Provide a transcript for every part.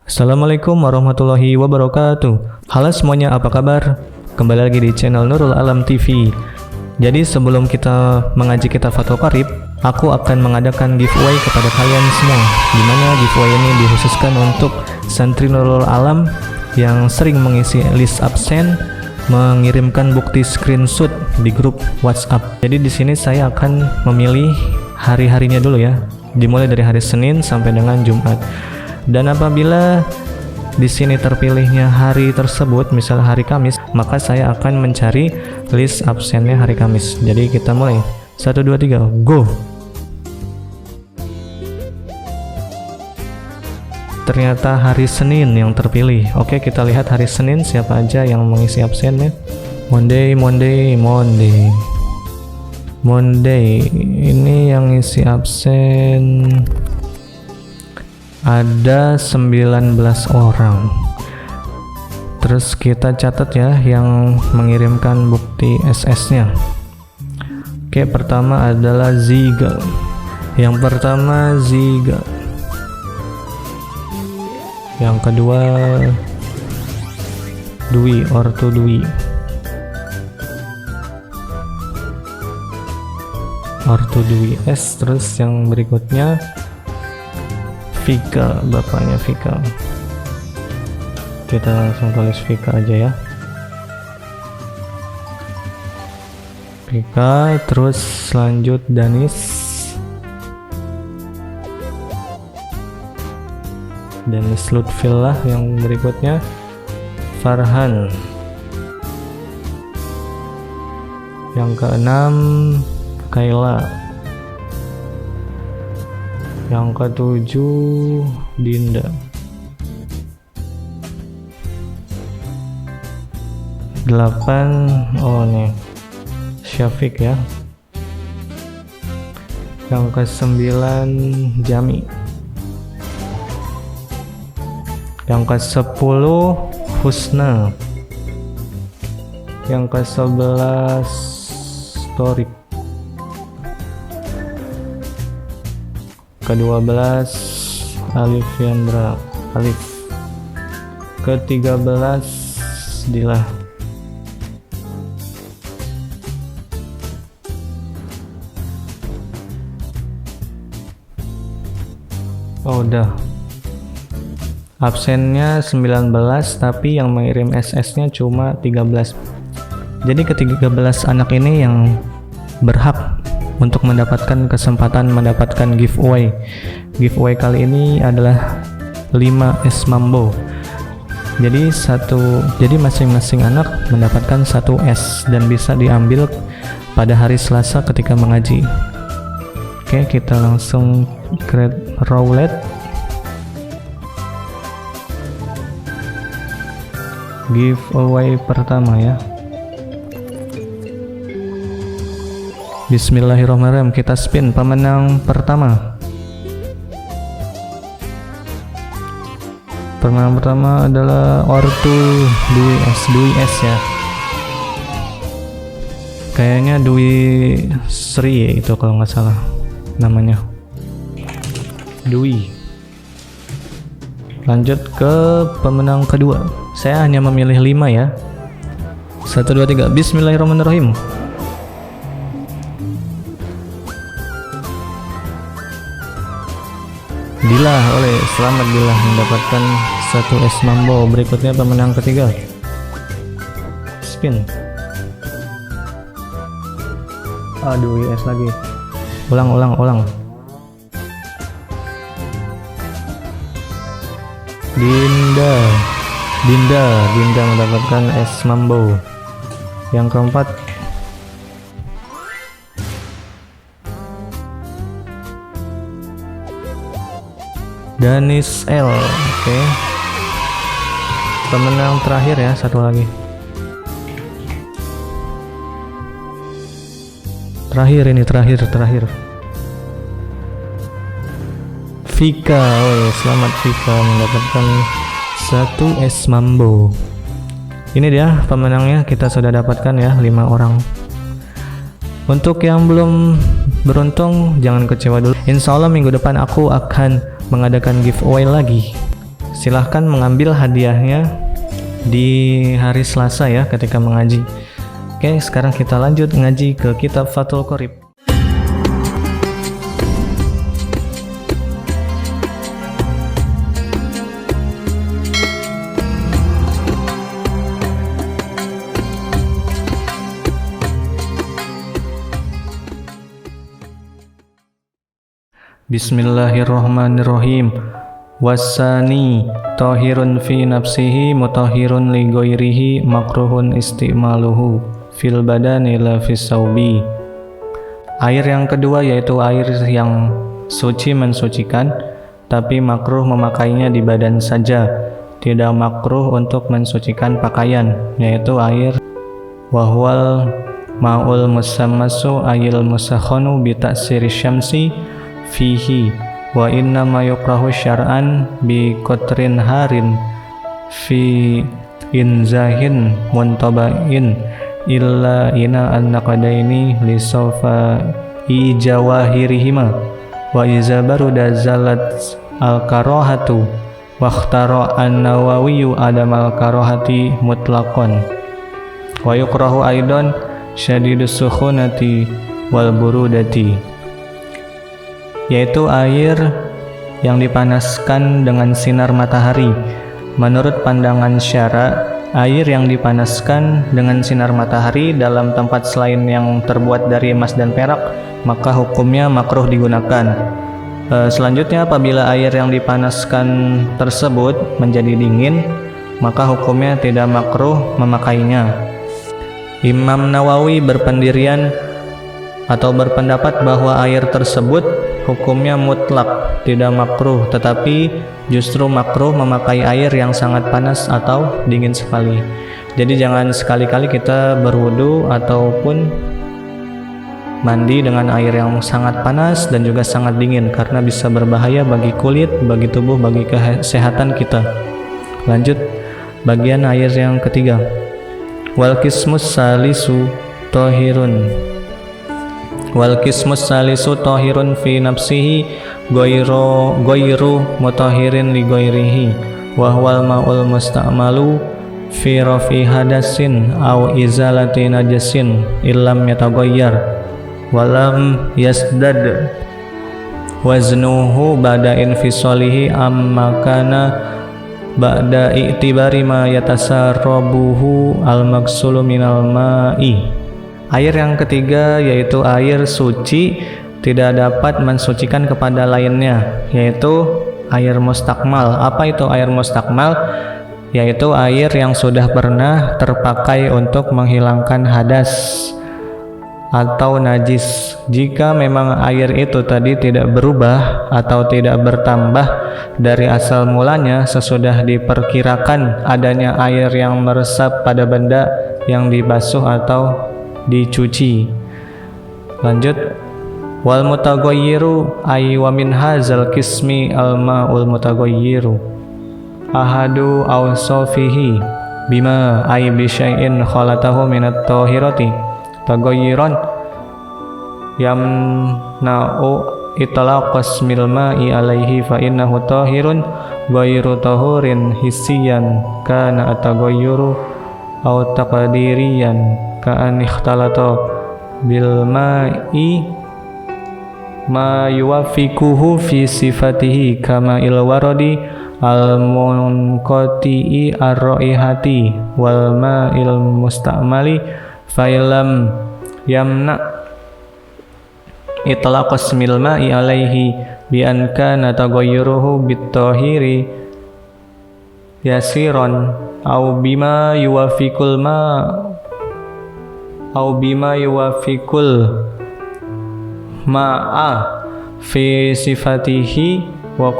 Assalamualaikum warahmatullahi wabarakatuh. Halo semuanya, apa kabar? Kembali lagi di channel Nurul Alam TV. Jadi sebelum kita mengaji kitab Fathul Qorib, aku akan mengadakan giveaway kepada kalian semua, dimana giveaway ini dikhususkan untuk santri Nurul Alam yang sering mengisi list absen, mengirimkan bukti screenshot di grup WhatsApp. Jadi di sini saya akan memilih hari-harinya dulu ya, dimulai dari hari Senin sampai dengan Jumat. Dan apabila di sini terpilihnya hari tersebut, misal hari Kamis, maka saya akan mencari list absennya hari Kamis. Jadi kita mulai. 1, 2, 3, go! Ternyata hari Senin yang terpilih. Oke, kita lihat hari Senin siapa aja yang mengisi absennya. Monday. Ini yang isi absen ada 19 orang. Terus kita catat ya yang mengirimkan bukti SS-nya. Oke, pertama adalah Ziga. Yang pertama Ziga. Yang kedua Dwi, Ortu Dwi. Ortu Dwi S. Terus yang berikutnya Vika, bapaknya Vika. Kita langsung tulis Vika aja ya. Vika, terus lanjut Danis. Danis Lutfillah. Yang berikutnya Farhan. Yang keenam Kaila. Yang ketujuh Dinda. 8 oh nih Syafiq ya. Yang ke-9 Jami. Yang ke-10 Husna. Yang ke-11 Torik. Ke-12 Alif Yandra. Alif. Ke-13 Dilah. Oh udah. Absennya 19 tapi yang mengirim SS-nya cuma 13. Jadi ke-13 anak ini yang berhak untuk mendapatkan kesempatan mendapatkan giveaway. Giveaway kali ini adalah 5 es mambo. Jadi masing-masing anak mendapatkan 1 es dan bisa diambil pada hari Selasa ketika mengaji. Oke, kita langsung create roulette. Giveaway pertama ya. Bismillahirrahmanirrahim, kita spin pemenang pertama. Pemenang pertama adalah Ortu Dwi S ya. Kayaknya Dwi Sri ya, itu kalau nggak salah namanya. Dwi. Lanjut ke pemenang kedua. Saya hanya memilih 5 ya. 1, 2, 3. Bismillahirrahmanirrahim. Dila, selamat Dila mendapatkan 1 es mambo. Berikutnya pemenang ketiga. Spin. Aduh, es lagi. Ulang. Dinda mendapatkan es mambo. Yang keempat Danis L. Oke. Pemenang terakhir ya, satu lagi. Terakhir. Vika, selamat Vika mendapatkan 1 es mambo. Ini dia pemenangnya, kita sudah dapatkan ya 5 orang. Untuk yang belum beruntung, jangan kecewa dulu. Insya Allah minggu depan aku akan mengadakan giveaway lagi. Silahkan mengambil hadiahnya di hari Selasa ya ketika mengaji. Oke, sekarang kita lanjut ngaji ke kitab Fathul Qorib. Bismillahirrahmanirrahim. Wasani tahirun fi nafsihi mutahhirun li ghairihi makruhun istimaluhu fil badani la fis saubi. Air yang kedua yaitu air yang suci mensucikan, tapi makruh memakainya di badan saja. Tidak makruh untuk mensucikan pakaian, yaitu air wahwal ma'ul musammasu ayil musakhanu bi ta'siri syamsi fihi wa inna ma yukrahu syar'an bi qatrin harin fi inzahin muntabain illa ina an-naqadaini li sawfa ijawahirihima wa iza baruda zalat al-karahatu wa ikhtara an-Nawawi adam al-karahati mutlaqan wa yukrahu aidan syadidus sukhunati wal burudati, yaitu air yang dipanaskan dengan sinar matahari. Menurut pandangan syara, air yang dipanaskan dengan sinar matahari dalam tempat selain yang terbuat dari emas dan perak, maka hukumnya makruh digunakan. Selanjutnya, apabila air yang dipanaskan tersebut menjadi dingin, maka hukumnya tidak makruh memakainya. Imam Nawawi berpendirian atau berpendapat bahwa air tersebut hukumnya mutlak, tidak makruh, tetapi justru makruh memakai air yang sangat panas atau dingin sekali. Jadi jangan sekali-kali kita berwudu ataupun mandi dengan air yang sangat panas dan juga sangat dingin, karena bisa berbahaya bagi kulit, bagi tubuh, bagi kesehatan kita. Lanjut bagian air yang ketiga. Wal qismus salisu tahirun. Wal qismus salisu tahirun fi nafsihi ghairu mutahirin li ghairihi wa huwal ma'ul musta'malu fi rafi hadasin aw izalati najasin illam yataghayyar walam yasdad waznuhu ba'da infisalihi amma kana ba'da i'tibari ma yatasarrabuhu al-maghsulu minal ma'i. Air yang ketiga yaitu air suci tidak dapat mensucikan kepada lainnya, yaitu air mustakmal. Apa itu air mustakmal? Yaitu air yang sudah pernah terpakai untuk menghilangkan hadas atau najis. Jika memang air itu tadi tidak berubah atau tidak bertambah dari asal mulanya sesudah diperkirakan adanya air yang meresap pada benda yang dibasuh atau dicuci. Lanjut, wal mutaghayyiru ay wa min hadzal qismi al ma'ul mutaghayyiru ahadu awsafihi bima ay bi syai'in khalatahu min at-tahirati taghayyiran yamna'u itlaqas mil ma'i alaihi fa innahu tahirun ghairu tahurin hissiyan kana at-taghayyuru aw taqdiriyan ka'an ikhtalata bil ma'i ma yuwafiquhu fi sifatihi kama il waradi al munqati'i ar-raihati wal ma'il mustamali fa illam yamna itlaqas mil ma'i alaihi bi an kana taghayyuruhu bit tahiri yasiran au bima yuwafiqul ma'a fi sifatihi wa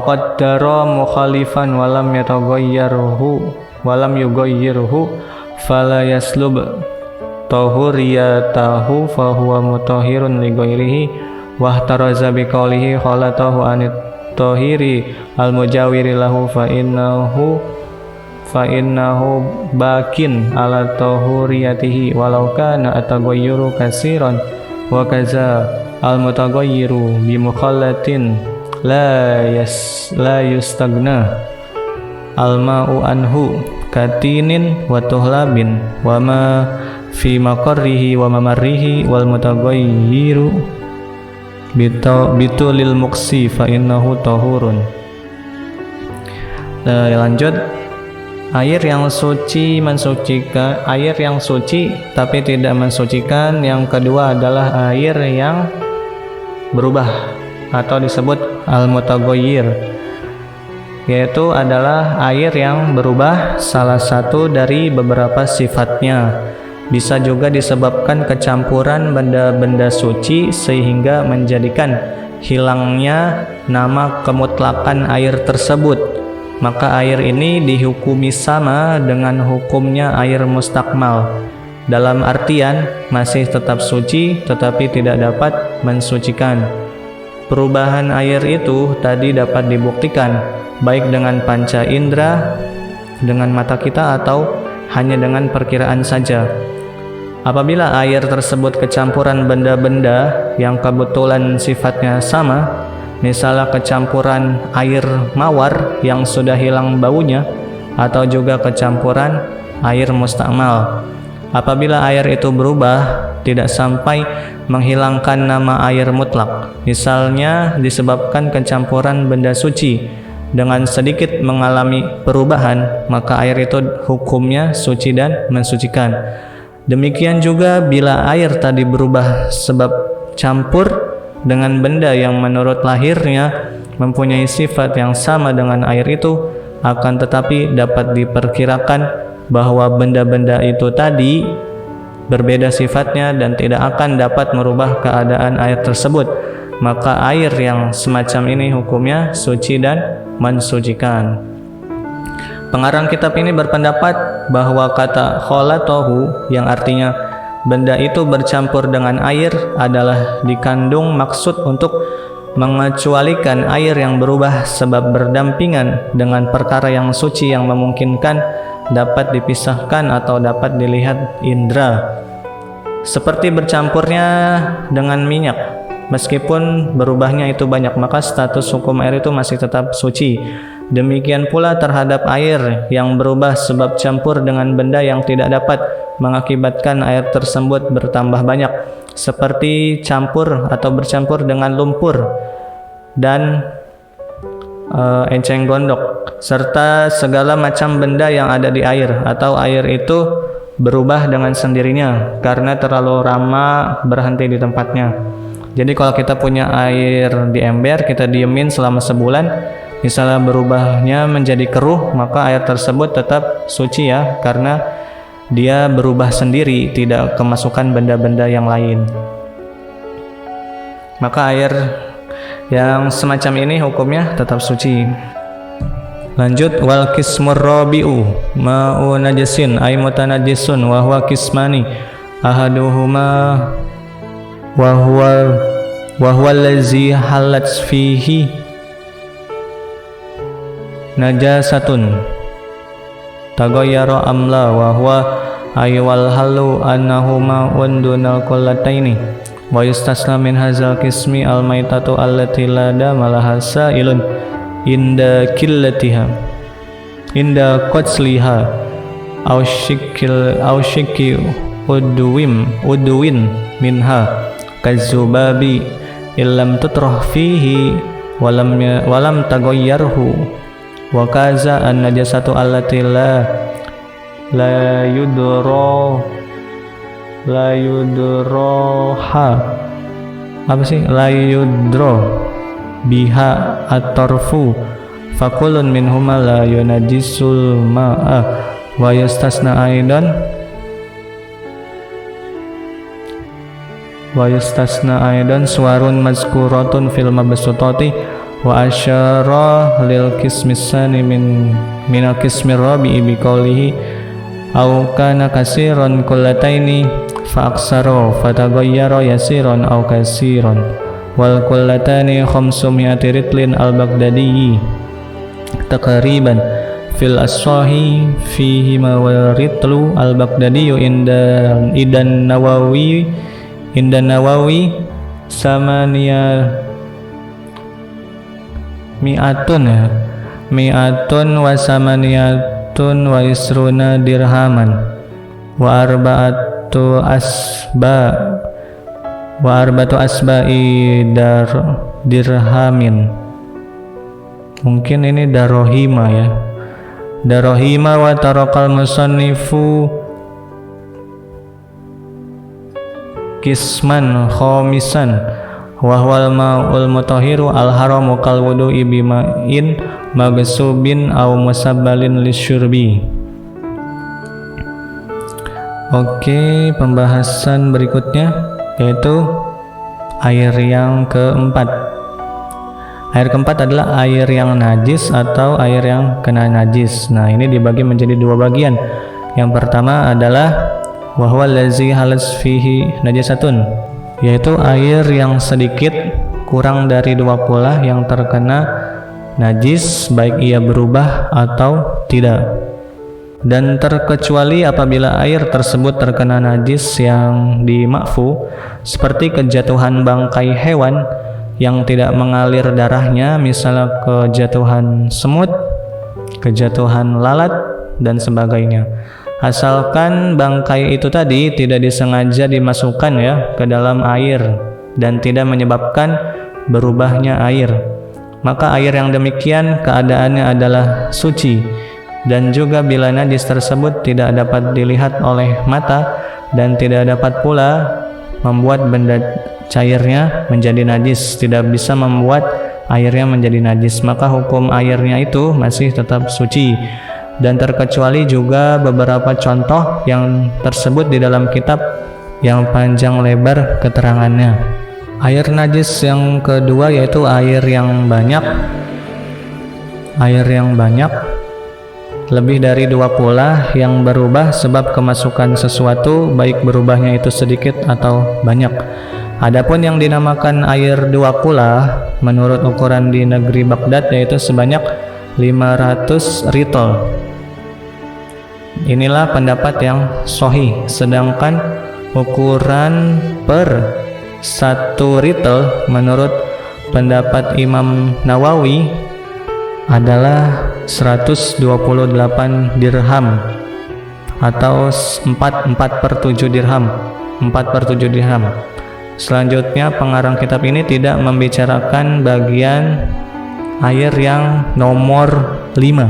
qaddara mukhalifan walam yughayyirhu fala yaslub tahuriyatahu fa huwa mutahhirun li ghairihi wa ihtaraza bi qawlihi khalatahu anit tahiri al mujawiri lahu fa innahu fa innahu bakin ala tahuriyatihi walau kana ataghayyuru katsiran wa kaza al mutaghayyiru bi mukhallatin la yustagna al ma'u anhu katinin wa tuhlabin wa ma fi maqarrihi wa mamarrihi wal mutaghayyiru bitulil muksi fa innahu tahurun. Lanjut, air yang suci mensucikan, air yang suci tapi tidak mensucikan. Yang kedua adalah air yang berubah atau disebut al-mutaghayyir, yaitu adalah air yang berubah salah satu dari beberapa sifatnya. Bisa juga disebabkan kecampuran benda-benda suci sehingga menjadikan hilangnya nama kemutlakan air tersebut. Maka air ini dihukumi sama dengan hukumnya air mustakmal, dalam artian masih tetap suci tetapi tidak dapat mensucikan. Perubahan air itu tadi dapat dibuktikan baik dengan panca indera, dengan mata kita, atau hanya dengan perkiraan saja. Apabila air tersebut kecampuran benda-benda yang kebetulan sifatnya sama, misalnya kecampuran air mawar yang sudah hilang baunya, atau juga kecampuran air mustakmal. Apabila air itu berubah tidak sampai menghilangkan nama air mutlak, misalnya disebabkan kecampuran benda suci dengan sedikit mengalami perubahan, maka air itu hukumnya suci dan mensucikan. Demikian juga bila air tadi berubah sebab campur dengan benda yang menurut lahirnya mempunyai sifat yang sama dengan air itu, akan tetapi dapat diperkirakan bahwa benda-benda itu tadi berbeda sifatnya dan tidak akan dapat merubah keadaan air tersebut, maka air yang semacam ini hukumnya suci dan mensucikan. Pengarang kitab ini berpendapat bahwa kata khalatahu yang artinya benda itu bercampur dengan air adalah dikandung maksud untuk mengecualikan air yang berubah sebab berdampingan dengan perkara yang suci yang memungkinkan dapat dipisahkan atau dapat dilihat indera, seperti bercampurnya dengan minyak. Meskipun berubahnya itu banyak, maka status hukum air itu masih tetap suci. Demikian pula terhadap air yang berubah sebab campur dengan benda yang tidak dapat mengakibatkan air tersebut bertambah banyak, seperti campur atau bercampur dengan lumpur dan enceng gondok, serta segala macam benda yang ada di air, atau air itu berubah dengan sendirinya karena terlalu lama berhenti di tempatnya. Jadi kalau kita punya air di ember, kita diemin selama sebulan, misalnya berubahnya menjadi keruh, maka air tersebut tetap suci ya, karena dia berubah sendiri, tidak kemasukan benda-benda yang lain. Maka air yang semacam ini hukumnya tetap suci. Lanjut, wal qismur rabi'u ma'u najasin ay mutanajjisun wa huwa qismani ahaduhuma wa huwa allazi halat fihi najasatun taghayyara amla wa huwa aywal halu annahuma unduna kullataini wa yustasna min hadzal qismi al maitatu allati la damalaha sa'ilun inda killatiha inda qatsliha aw shikki udwin minha kazubabi illam tutrah fihi walam taghayyarhu wa kaza an najasatu allati la yudroha la yudro biha at-tarfu fakulun minhuma la yunajisul ma'a wa yastasna aidan suwarun mazkuratun fil mabsutati wa asyara lil qismisani min al-qismir rabi'i biqaulihi aw kana kasiran kullataini fa aksara fataghayyara yasiran aw kasiran wal kullatani 500 ritlin al-Baghdadi taqriban fil as-sahih fihi mawaritlu al-Baghdadi indan Nawawi samania mi'atun wa samaniyatun wa isruna dirhaman wa arba'atu asba'i dirhamin. Mungkin ini darohima ya. Darohima wa tarakal musannifu kisman khomisan wa huwal ma'ul mutahhiru al haramu kal wudu'i bima'in magsubin aw musabbalin lisyurbi. Oke, pembahasan berikutnya yaitu air yang keempat. Air keempat adalah air yang najis atau air yang kena najis. Nah, ini dibagi menjadi dua bagian. Yang pertama adalah wahwa lazi halas fihi najasatun, yaitu air yang sedikit kurang dari 20 yang terkena najis baik ia berubah atau tidak. Dan terkecuali apabila air tersebut terkena najis yang dimakfu, seperti kejatuhan bangkai hewan yang tidak mengalir darahnya, misalnya kejatuhan semut, kejatuhan lalat, dan sebagainya. Asalkan bangkai itu tadi tidak disengaja dimasukkan ya ke dalam air dan tidak menyebabkan berubahnya air, maka air yang demikian keadaannya adalah suci. Dan juga bila najis tersebut tidak dapat dilihat oleh mata dan tidak dapat pula membuat benda cairnya menjadi najis, tidak bisa membuat airnya menjadi najis, maka hukum airnya itu masih tetap suci. Dan terkecuali juga beberapa contoh yang tersebut di dalam kitab yang panjang lebar keterangannya. Air najis yang kedua yaitu air yang banyak. Air yang banyak lebih dari 20 yang berubah sebab kemasukan sesuatu, baik berubahnya itu sedikit atau banyak. Adapun yang dinamakan air 20 menurut ukuran di negeri Baghdad yaitu sebanyak 500 ritel. Inilah pendapat yang sahih, sedangkan ukuran per 1 ritel menurut pendapat Imam Nawawi adalah 128 dirham atau 4/7 dirham. Selanjutnya pengarang kitab ini tidak membicarakan bagian air yang nomor 5.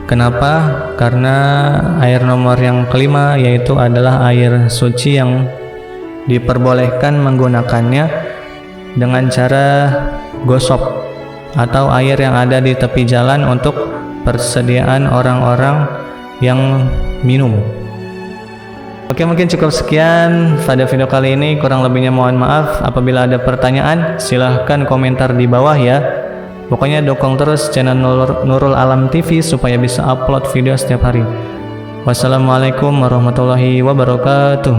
Kenapa? Karena air nomor yang kelima yaitu adalah air suci yang diperbolehkan menggunakannya dengan cara gosok atau air yang ada di tepi jalan untuk persediaan orang-orang yang minum. Oke, mungkin cukup sekian pada video kali ini. Kurang lebihnya mohon maaf. Apabila ada pertanyaan, silahkan komentar di bawah ya. Pokoknya dukung terus channel Nurul Alam TV supaya bisa upload video setiap hari. Wassalamualaikum warahmatullahi wabarakatuh.